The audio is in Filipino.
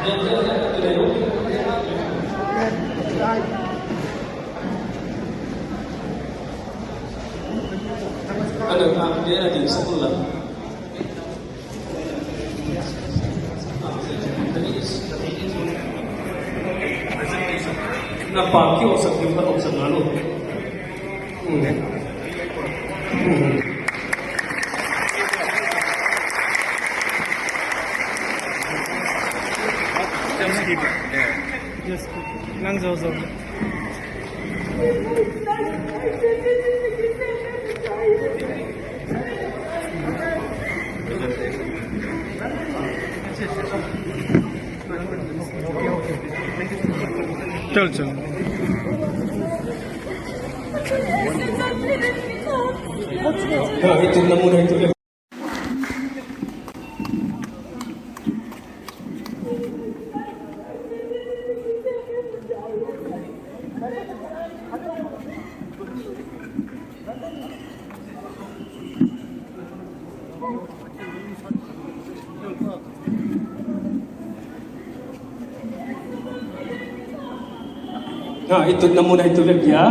Ano, dia lagi satu lang. Napaki o sa kimpa o sa ano. Just lang zozo. चल चल Itu na muna ito lang. Itu na muna ito lang ya.